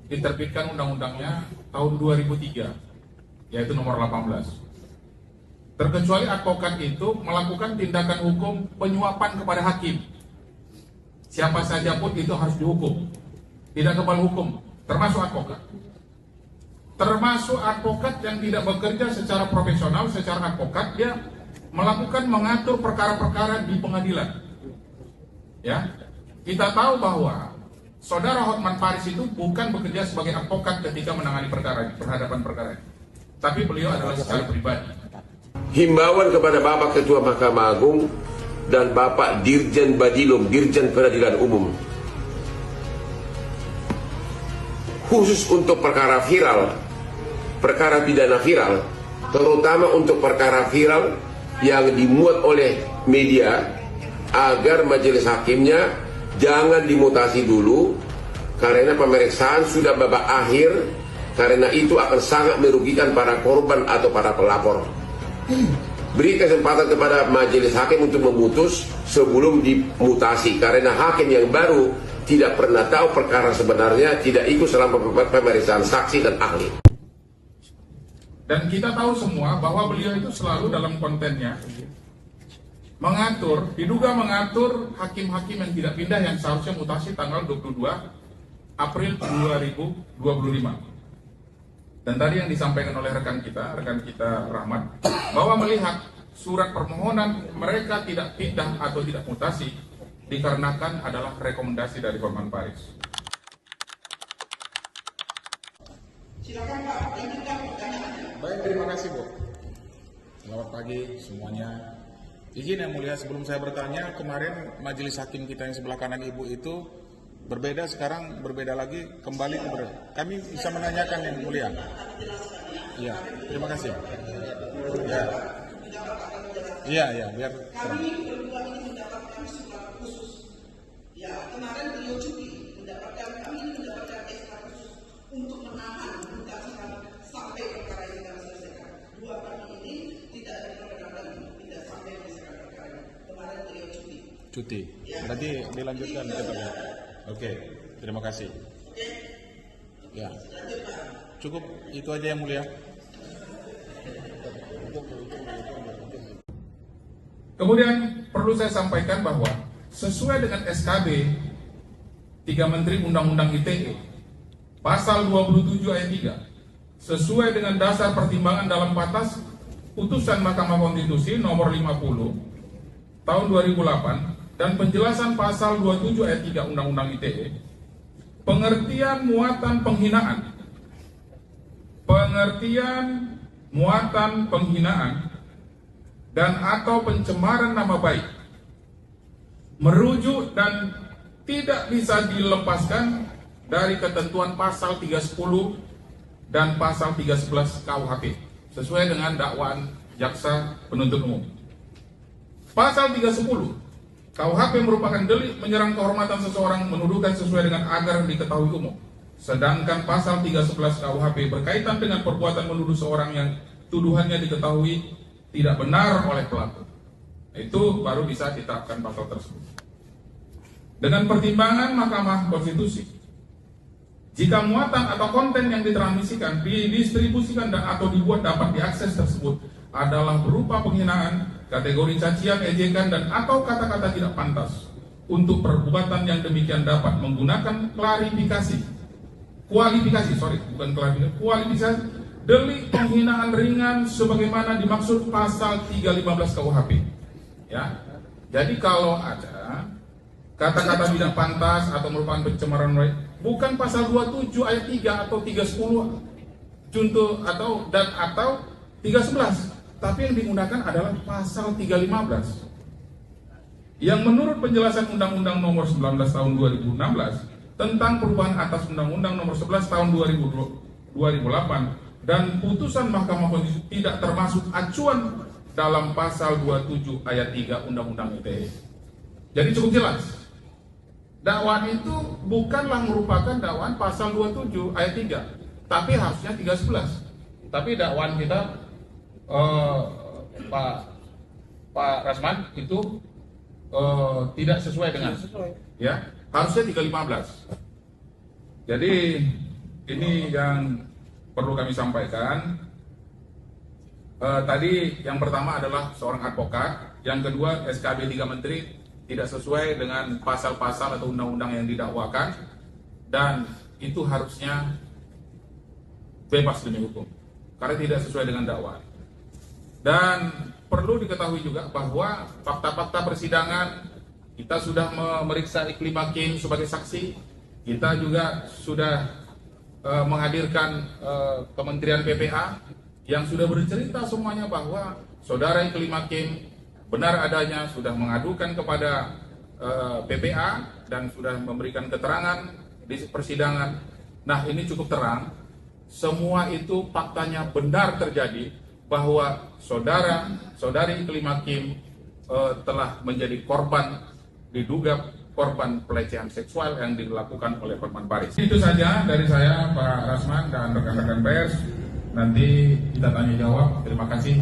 diterbitkan undang-undangnya tahun 2003, yaitu nomor 18. Terkecuali advokat itu melakukan tindakan hukum penyuapan kepada hakim. Siapa saja pun itu harus dihukum, tidak kebal hukum, termasuk advokat. Termasuk advokat yang tidak bekerja secara profesional, secara advokat, dia melakukan mengatur perkara-perkara di pengadilan. Ya, kita tahu bahwa Saudara Hotman Paris itu bukan bekerja sebagai advokat ketika menangani perkara berhadapan perkara ini, tapi beliau adalah secara pribadi. Himbauan kepada Bapak Ketua Mahkamah Agung dan Bapak Dirjen Badilum, Dirjen Peradilan Umum, khusus untuk perkara viral, perkara pidana viral, terutama untuk perkara viral yang dimuat oleh media, agar majelis hakimnya jangan dimutasi dulu karena pemeriksaan sudah babak akhir, karena itu akan sangat merugikan para korban atau para pelapor. Beri kesempatan kepada majelis hakim untuk memutus sebelum dimutasi, karena hakim yang baru tidak pernah tahu perkara sebenarnya, tidak ikut selama pemeriksaan saksi dan ahli. Dan kita tahu semua bahwa beliau itu selalu dalam kontennya mengatur, diduga mengatur hakim-hakim yang tidak pindah yang seharusnya mutasi tanggal 22 April 2025. Dan tadi yang disampaikan oleh rekan kita Rahmat, bahwa melihat surat permohonan mereka tidak pindah atau tidak mutasi dikarenakan adalah rekomendasi dari Hotman Paris. Silakan Pak, lanjutkan pertanyaannya. Baik, terima kasih Bu. Selamat pagi semuanya. Izin yang mulia, sebelum saya bertanya, kemarin majelis hakim kita yang sebelah kanan Ibu itu berbeda, sekarang berbeda lagi, kembali ke kami bisa menanyakan yang mulia. Iya, terima kasih. Iya, biar kami berdua ini mendapatkan surat khusus. Ya, kemarin beliau cuti kami ini mendapatkan SK khusus untuk menahan mutasi sampai perkara ini kami selesaikan. Dua kami ini tidak ada perkenalan, tidak sampai menyelesaikan perkara ini. Kemarin beliau cuti. Ya. Berarti dilanjutkan kita. Oke, terima kasih. Oke. Ya. Cukup itu aja yang mulia. Kemudian perlu saya sampaikan bahwa sesuai dengan SKB 3 Menteri Undang-Undang ITE Pasal 27 ayat 3, sesuai dengan dasar pertimbangan dalam batas putusan Mahkamah Konstitusi nomor 50 tahun 2008 dan penjelasan pasal 27 ayat 3 Undang-Undang ITE, pengertian muatan penghinaan dan atau pencemaran nama baik merujuk dan tidak bisa dilepaskan dari ketentuan pasal 310 dan pasal 311 KUHP sesuai dengan dakwaan jaksa penuntut umum. Pasal 310 KUHP merupakan delik menyerang kehormatan seseorang, menuduhkan sesuai dengan agar diketahui umum. Sedangkan pasal 311 KUHP berkaitan dengan perbuatan menuduh seorang yang tuduhannya diketahui tidak benar oleh pelaku. Itu baru bisa diterapkan pasal tersebut. Dengan pertimbangan Mahkamah Konstitusi, jika muatan atau konten yang ditransmisikan, didistribusikan dan atau dibuat dapat diakses tersebut adalah berupa penghinaan, kategori cacian, ejekan, dan atau kata-kata tidak pantas, untuk perbuatan yang demikian dapat menggunakan kualifikasi delik penghinaan ringan sebagaimana dimaksud pasal 315 KUHP. Ya. Jadi kalau ada kata-kata tidak pantas atau merupakan pencemaran bukan pasal 27 ayat 3 atau 310 contoh atau 311, tapi yang digunakan adalah pasal 315 yang menurut penjelasan Undang-Undang Nomor 19 Tahun 2016 tentang perubahan atas Undang-Undang Nomor 11 Tahun 2008 dan putusan Mahkamah Konstitusi tidak termasuk acuan dalam pasal 27 ayat 3 Undang-Undang ITE. Jadi cukup jelas, dakwaan itu bukanlah merupakan dakwaan pasal 27 ayat 3, tapi harusnya 311. Tapi dakwaan kita Pak Rasman itu tidak sesuai dengan, ya harusnya 315. Jadi ini yang perlu kami sampaikan. Tadi yang pertama adalah seorang advokat, yang kedua SKB 3 Menteri tidak sesuai dengan pasal-pasal atau undang-undang yang didakwakan, dan itu harusnya bebas demi hukum karena tidak sesuai dengan dakwaan. Dan perlu diketahui juga bahwa fakta-fakta persidangan, kita sudah memeriksa Iklim Hakim sebagai saksi, kita juga sudah menghadirkan Kementerian PPA yang sudah bercerita semuanya bahwa saudara Iklim Hakim benar adanya sudah mengadukan kepada PPA dan sudah memberikan keterangan di persidangan. Nah, ini cukup terang, semua itu faktanya benar terjadi, bahwa saudari Iklim Hakim telah menjadi korban, diduga korban pelecehan seksual yang dilakukan oleh Hotman Paris. Itu saja dari saya, Pak Rasman dan rekan-rekan pers. Nanti kita tanya jawab. Terima kasih.